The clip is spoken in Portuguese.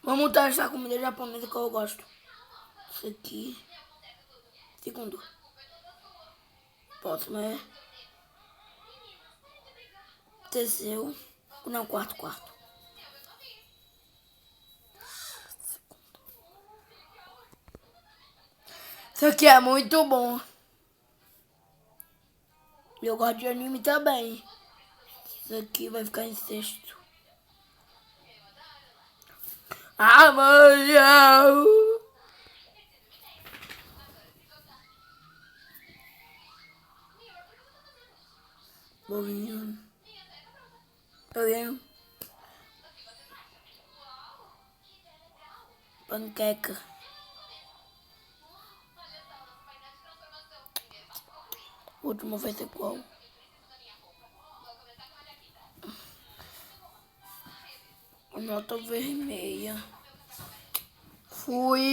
Vamos testar a comida japonesa que eu gosto. Isso aqui. Segundo. Próximo é. Terceiro. Não, quarto. Isso aqui é muito bom. Eu gosto de anime também. Isso aqui vai ficar em sexto. Amanhã. Bolinho. Bolinho. Panqueca. O último vai ser qual? Nota vermelha. Fui.